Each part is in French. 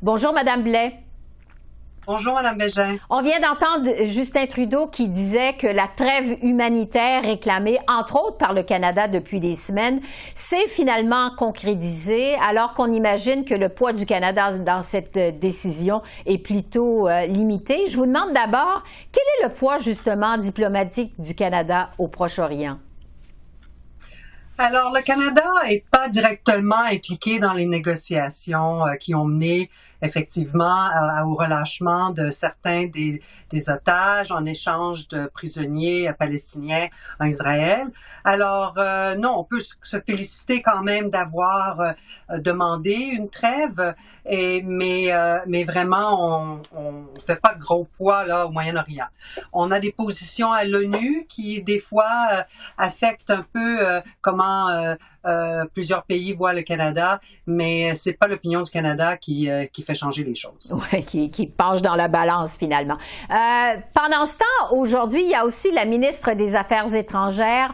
Bonjour, Madame Blais. Bonjour, Mme Bégin. On vient d'entendre Justin Trudeau qui disait que la trêve humanitaire réclamée, entre autres par le Canada depuis des semaines, s'est finalement concrétisée, alors qu'on imagine que le poids du Canada dans cette décision est plutôt limité. Je vous demande d'abord, quel est le poids justement diplomatique du Canada au Proche-Orient? Alors, le Canada n'est pas directement impliqué dans les négociations qui ont mené effectivement au relâchement de certains des otages en échange de prisonniers palestiniens en Israël. Alors, non, on peut se féliciter quand même d'avoir demandé une trêve, mais vraiment, on fait pas de gros poids là au Moyen-Orient. On a des positions à l'ONU qui, des fois, affectent un peu comment plusieurs pays voient le Canada, mais c'est pas l'opinion du Canada qui fait changer les choses. Oui, qui penche dans la balance finalement. Pendant ce temps, aujourd'hui, il y a aussi la ministre des Affaires étrangères,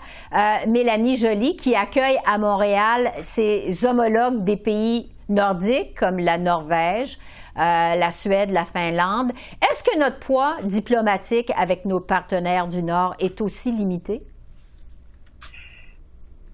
Mélanie Joly, qui accueille à Montréal ses homologues des pays nordiques comme la Norvège, la Suède, la Finlande. Est-ce que notre poids diplomatique avec nos partenaires du Nord est aussi limité?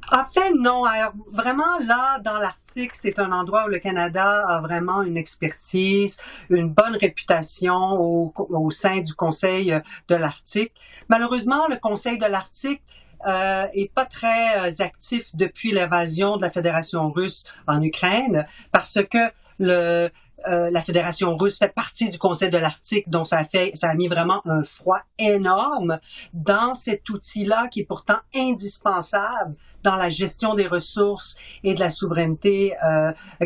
En fait, non. Alors, vraiment, là, dans l'Arctique, c'est un endroit où le Canada a vraiment une expertise, une bonne réputation au sein du Conseil de l'Arctique. Malheureusement, le Conseil de l'Arctique est pas très actif depuis l'invasion de la Fédération russe en Ukraine, parce que la Fédération russe fait partie du Conseil de l'Arctique, donc ça a mis vraiment un froid énorme dans cet outil-là qui est pourtant indispensable dans la gestion des ressources et de la souveraineté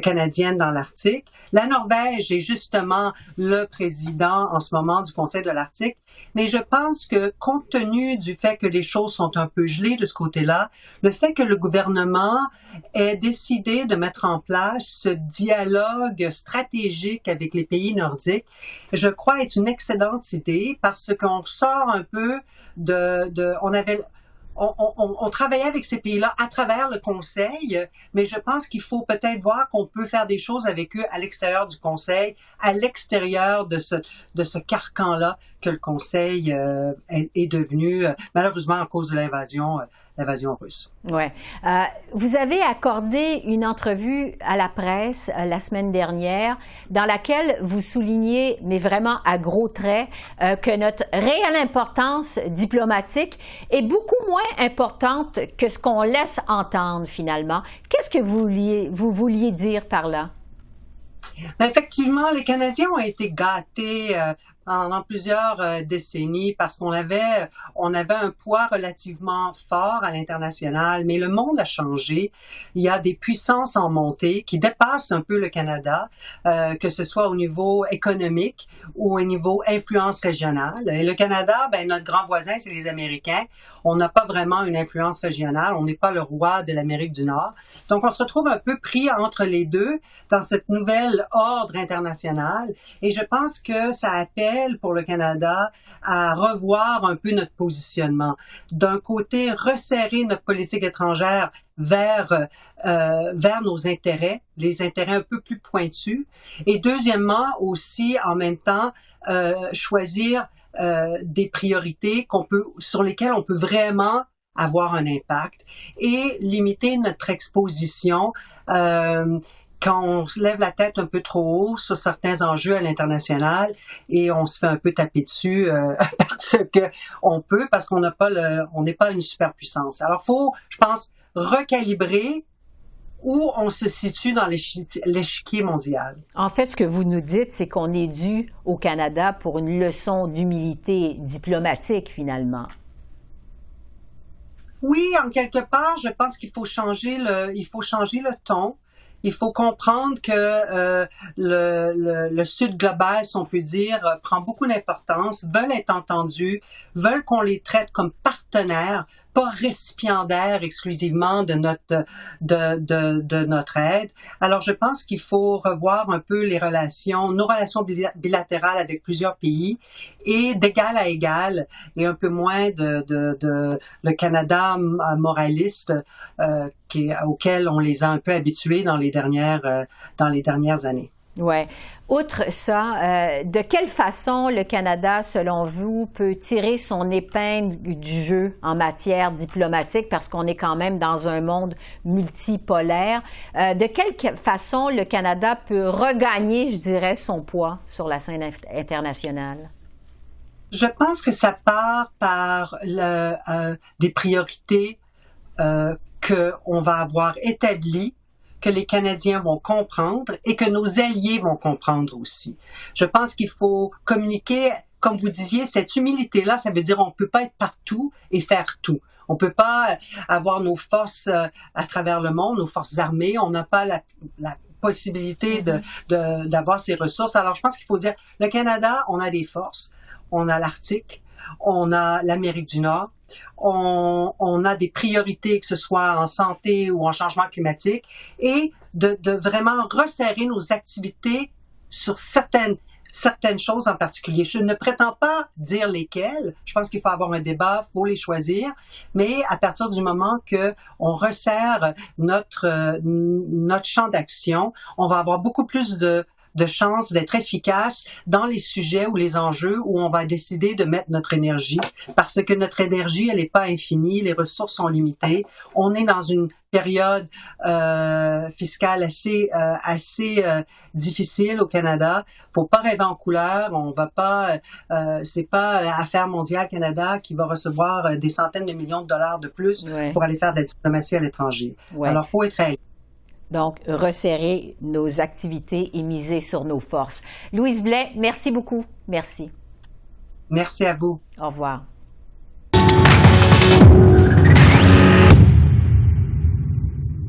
canadienne dans l'Arctique. La Norvège est justement le président en ce moment du Conseil de l'Arctique, mais je pense que compte tenu du fait que les choses sont un peu gelées de ce côté-là, le fait que le gouvernement ait décidé de mettre en place ce dialogue stratégique avec les pays nordiques, je crois est une excellente idée parce qu'on sort un peu on travaillait avec ces pays-là à travers le Conseil, mais je pense qu'il faut peut-être voir qu'on peut faire des choses avec eux à l'extérieur du Conseil, à l'extérieur de ce carcan-là que le Conseil est devenu, malheureusement à cause de l'invasion russe. Ouais. Vous avez accordé une entrevue à la presse la semaine dernière dans laquelle vous soulignez, mais vraiment à gros traits, que notre réelle importance diplomatique est beaucoup moins importante que ce qu'on laisse entendre finalement. Qu'est-ce que vous vouliez dire par là? Effectivement, les Canadiens ont été gâtés pendant plusieurs décennies parce qu'on avait un poids relativement fort à l'international, mais le monde a changé. Il y a des puissances en montée qui dépassent un peu le Canada, que ce soit au niveau économique ou au niveau influence régionale. Et le Canada, notre grand voisin, c'est les Américains. On n'a pas vraiment une influence régionale. On n'est pas le roi de l'Amérique du Nord. Donc, on se retrouve un peu pris entre les deux dans cette nouvelle ordre international. Et je pense que ça appelle pour le Canada à revoir un peu notre positionnement. D'un côté, resserrer notre politique étrangère vers nos intérêts, les intérêts un peu plus pointus. Et deuxièmement, aussi, en même temps, choisir des priorités sur lesquelles on peut vraiment avoir un impact et limiter notre exposition quand on se lève la tête un peu trop haut sur certains enjeux à l'international et on se fait un peu taper dessus parce qu'on n'est pas une superpuissance. Alors faut, je pense, recalibrer où on se situe dans l'échiquier mondial. En fait, ce que vous nous dites, c'est qu'on est dû au Canada pour une leçon d'humilité diplomatique, finalement. Oui, en quelque part, je pense qu'il faut changer le ton. Il faut comprendre que le Sud global, si on peut dire, prend beaucoup d'importance, veulent être entendus, veulent qu'on les traite comme partenaires, pas récipiendaires exclusivement de notre aide. Alors, je pense qu'il faut revoir un peu nos relations bilatérales avec plusieurs pays et d'égal à égal et un peu moins le Canada moraliste auquel on les a un peu habitués dans les dernières années. Oui. Outre ça, de quelle façon le Canada, selon vous, peut tirer son épingle du jeu en matière diplomatique, parce qu'on est quand même dans un monde multipolaire, de quelle façon le Canada peut regagner, je dirais, son poids sur la scène internationale? Je pense que ça part par des priorités qu'on va avoir établies, que les Canadiens vont comprendre et que nos alliés vont comprendre aussi. Je pense qu'il faut communiquer, comme vous disiez, cette humilité-là, ça veut dire on ne peut pas être partout et faire tout. On ne peut pas avoir nos forces à travers le monde, nos forces armées, on n'a pas la possibilité d'avoir ces ressources. Alors je pense qu'il faut dire, le Canada, on a des forces, on a l'Arctique, on a l'Amérique du Nord, on a des priorités, que ce soit en santé ou en changement climatique, et de vraiment resserrer nos activités sur certaines choses en particulier. Je ne prétends pas dire lesquelles. Je pense qu'il faut avoir un débat, il faut les choisir, mais à partir du moment que on resserre notre champ d'action, on va avoir beaucoup plus de chances d'être efficace dans les sujets ou les enjeux où on va décider de mettre notre énergie, parce que notre énergie, elle n'est pas infinie, les ressources sont limitées. On est dans une période fiscale assez difficile au Canada. Faut pas rêver en couleur. On va pas, c'est pas Affaires mondiales Canada qui va recevoir des centaines de millions de dollars de plus pour aller faire de la diplomatie à l'étranger. Alors, faut être réaliste. Donc, resserrer nos activités et miser sur nos forces. Louise Blais, merci beaucoup. Merci. Merci à vous. Au revoir.